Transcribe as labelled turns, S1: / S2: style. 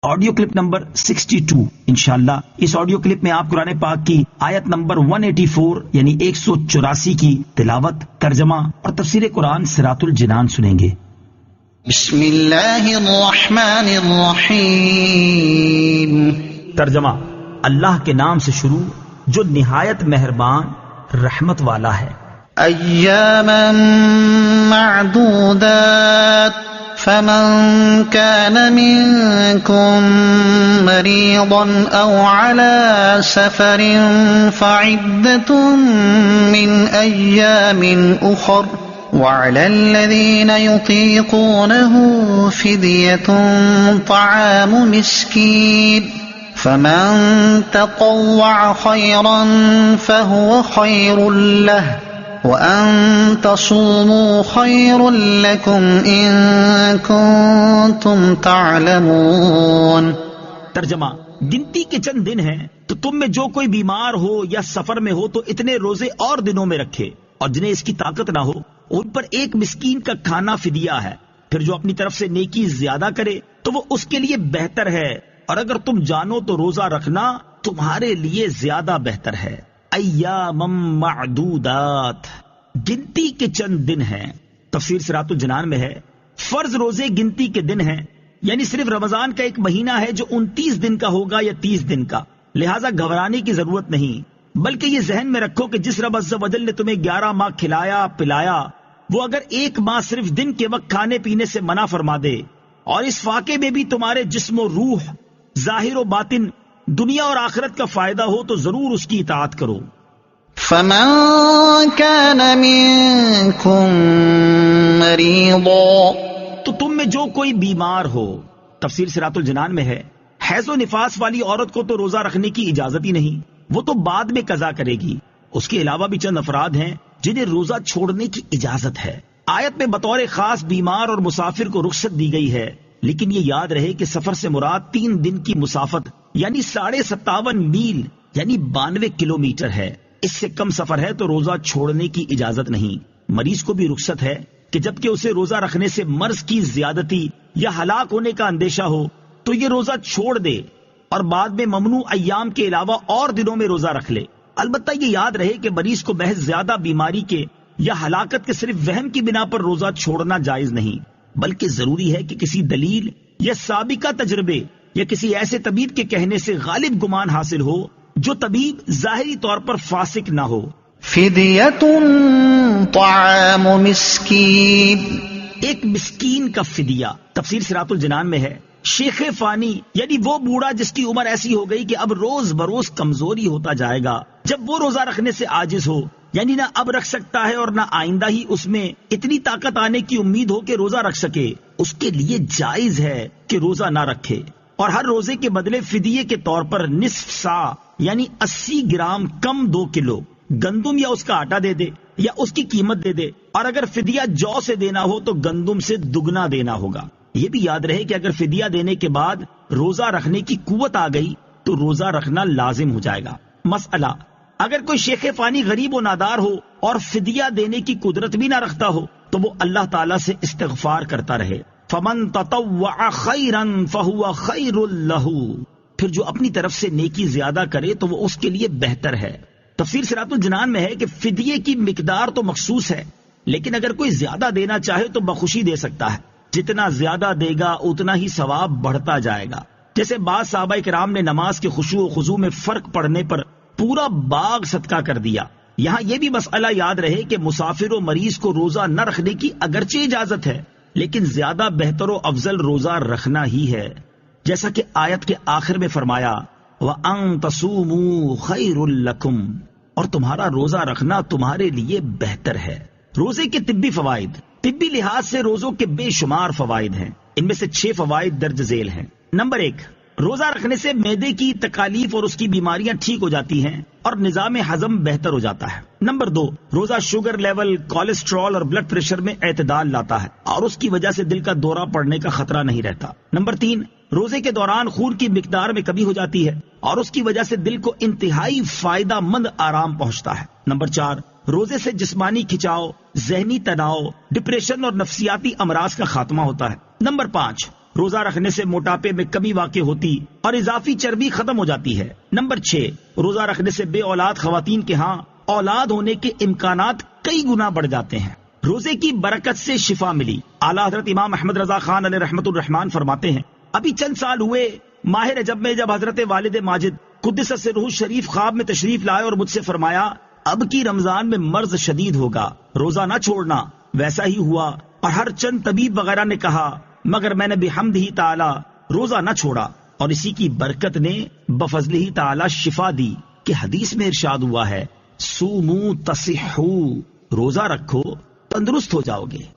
S1: Audio clip number 62 انشاءاللہ اس audio clip میں آپ قرآن پاک کی آیت نمبر 184 یعنی 184 کی تلاوت، ترجمہ اور تفسیر قرآن صراط الجنان سنیں گے۔
S2: بسم اللہ الرحمن الرحیم۔
S1: ترجمہ، اللہ کے نام سے شروع جو نہایت مہربان رحمت والا ہے۔
S2: ایاما معدودات، فمن كان منكم مريضا أو على سفر فعدة من أيام أخر، وعلى الذين يطيقونه فدية طعام مسكين، فمن تطوع خيرا فهو خير له، وَأَن تَصُومُوا خَيْرٌ لَكُمْ إِن كُنتُمْ تَعْلَمُونَ۔
S1: ترجمہ، گنتی کے چند دن ہیں تو تم میں جو کوئی بیمار ہو یا سفر میں ہو تو اتنے روزے اور دنوں میں رکھے، اور جنہیں اس کی طاقت نہ ہو ان پر ایک مسکین کا کھانا فدیہ ہے۔ پھر جو اپنی طرف سے نیکی زیادہ کرے تو وہ اس کے لیے بہتر ہے، اور اگر تم جانو تو روزہ رکھنا تمہارے لیے زیادہ بہتر ہے۔ ایام معدودات، گنتی کے چند دن ہیں۔ تفسیر صراط الجنان میں ہے فرض روزے گنتی کے دن ہیں، یعنی صرف رمضان کا ایک مہینہ ہے جو 29 دن کا ہوگا یا 30 دن کا، لہٰذا گھبرانے کی ضرورت نہیں، بلکہ یہ ذہن میں رکھو کہ جس رب عز و جل نے تمہیں 11 ماہ کھلایا پلایا، وہ اگر ایک ماہ صرف دن کے وقت کھانے پینے سے منع فرما دے، اور اس واقعے میں بھی تمہارے جسم و روح، ظاہر و باطن، دنیا اور آخرت کا فائدہ ہو تو ضرور اس کی اطاعت کرو۔
S2: فمن كان منكم مريضا،
S1: تو تم میں جو کوئی بیمار ہو، تفسیر صراط الجنان میں ہے حیض و نفاس والی عورت کو تو روزہ رکھنے کی اجازت ہی نہیں، وہ تو بعد میں قضا کرے گی۔ اس کے علاوہ بھی چند افراد ہیں جنہیں روزہ چھوڑنے کی اجازت ہے۔ آیت میں بطور خاص بیمار اور مسافر کو رخصت دی گئی ہے، لیکن یہ یاد رہے کہ سفر سے مراد 3 دن کی مسافت یعنی 57.5 میل یعنی 92 کلومیٹر ہے۔ اس سے کم سفر ہے تو روزہ چھوڑنے کی اجازت نہیں۔ مریض کو بھی رخصت ہے کہ جبکہ اسے روزہ رکھنے سے مرض کی زیادتی یا ہلاک ہونے کا اندیشہ ہو تو یہ روزہ چھوڑ دے اور بعد میں ممنوع ایام کے علاوہ اور دنوں میں روزہ رکھ لے۔ البتہ یہ یاد رہے کہ مریض کو محض زیادہ بیماری کے یا ہلاکت کے صرف وہم کی بنا پر روزہ چھوڑنا جائز نہیں، بلکہ ضروری ہے کہ کسی دلیل یا سابقہ تجربے یا کسی ایسے طبیب کے کہنے سے غالب گمان حاصل ہو جو طبیب ظاہری طور پر فاسق نہ ہو۔
S2: فدیۃ طعام مسکین،
S1: ایک مسکین کا فدیہ، تفسیر صراط الجنان میں ہے شیخ فانی یعنی وہ بوڑھا جس کی عمر ایسی ہو گئی کہ اب روز بروز کمزوری ہوتا جائے گا، جب وہ روزہ رکھنے سے عاجز ہو، یعنی نہ اب رکھ سکتا ہے اور نہ آئندہ ہی اس میں اتنی طاقت آنے کی امید ہو کہ روزہ رکھ سکے، اس کے لیے جائز ہے کہ روزہ نہ رکھے، اور ہر روزے کے بدلے فدیے کے طور پر نصف سا یعنی 80 گرام کم 2 کلو گندم یا اس کا آٹا دے دے یا اس کی قیمت دے دے، اور اگر فدیہ جو سے دینا ہو تو گندم سے دگنا دینا ہوگا۔ یہ بھی یاد رہے کہ اگر فدیہ دینے کے بعد روزہ رکھنے کی قوت آ گئی تو روزہ رکھنا لازم ہو جائے گا۔ مسئلہ، اگر کوئی شیخ فانی غریب و نادار ہو اور فدیہ دینے کی قدرت بھی نہ رکھتا ہو تو وہ اللہ تعالیٰ سے استغفار کرتا رہے۔ فمن تطوع خیرا فہو خیر لہ، پھر جو اپنی طرف سے نیکی زیادہ کرے تو وہ اس کے لیے بہتر ہے۔ تفسیر صراط الجنان میں ہے کہ فدیے کی مقدار تو مخصوص ہے، لیکن اگر کوئی زیادہ دینا چاہے تو بخوشی دے سکتا ہے، جتنا زیادہ دے گا اتنا ہی ثواب بڑھتا جائے گا۔ جیسے بعض صحابہ کرام نے نماز کے خشوع و خضوع میں فرق پڑنے پر پورا باغ صدقہ کر دیا۔ یہاں یہ بھی مسئلہ یاد رہے کہ مسافر و مریض کو روزہ نہ رکھنے کی اگرچہ اجازت ہے، لیکن زیادہ بہتر و افضل روزہ رکھنا ہی ہے، جیسا کہ آیت کے آخر میں فرمایا وَأَن تَصُومُوا خَيْرٌ لَكُمْ، اور تمہارا روزہ رکھنا تمہارے لیے بہتر ہے۔ روزے کے طبی فوائد، طبی لحاظ سے روزوں کے بے شمار فوائد ہیں، ان میں سے 6 فوائد درج ذیل ہیں۔ نمبر 1، روزہ رکھنے سے معدے کی تکالیف اور اس کی بیماریاں ٹھیک ہو جاتی ہیں اور نظام ہضم بہتر ہو جاتا ہے۔ نمبر 2، روزہ شوگر لیول، کولیسٹرول اور بلڈ پریشر میں اعتدال لاتا ہے اور اس کی وجہ سے دل کا دورہ پڑنے کا خطرہ نہیں رہتا۔ نمبر 3، روزے کے دوران خون کی مقدار میں کمی ہو جاتی ہے اور اس کی وجہ سے دل کو انتہائی فائدہ مند آرام پہنچتا ہے۔ نمبر 4، روزے سے جسمانی کھچاؤ، ذہنی تناؤ، ڈپریشن اور نفسیاتی امراض کا خاتمہ ہوتا ہے۔ نمبر 5، روزہ رکھنے سے موٹاپے میں کمی واقع ہوتی اور اضافی چربی ختم ہو جاتی ہے۔ نمبر 6، روزہ رکھنے سے بے اولاد خواتین کے ہاں اولاد ہونے کے امکانات کئی گنا بڑھ جاتے ہیں۔ روزے کی برکت سے شفا ملی۔ اعلیٰ حضرت امام احمد رضا خان علیہ رحمت الرحمان فرماتے ہیں، ابھی چند سال ہوئے ماہ رجب میں جب حضرت والد ماجد قدس سرہ شریف خواب میں تشریف لائے اور مجھ سے فرمایا اب کی رمضان میں مرض شدید ہوگا، روزہ نہ چھوڑنا۔ ویسا ہی ہوا اور ہر چند طبیب وغیرہ نے کہا، مگر میں نے بحمدہ تعالی روزہ نہ چھوڑا اور اسی کی برکت نے بفضلہ تعالی شفا دی کہ حدیث میں ارشاد ہوا ہے، سومو تصحو، روزہ رکھو تندرست ہو جاؤ گے۔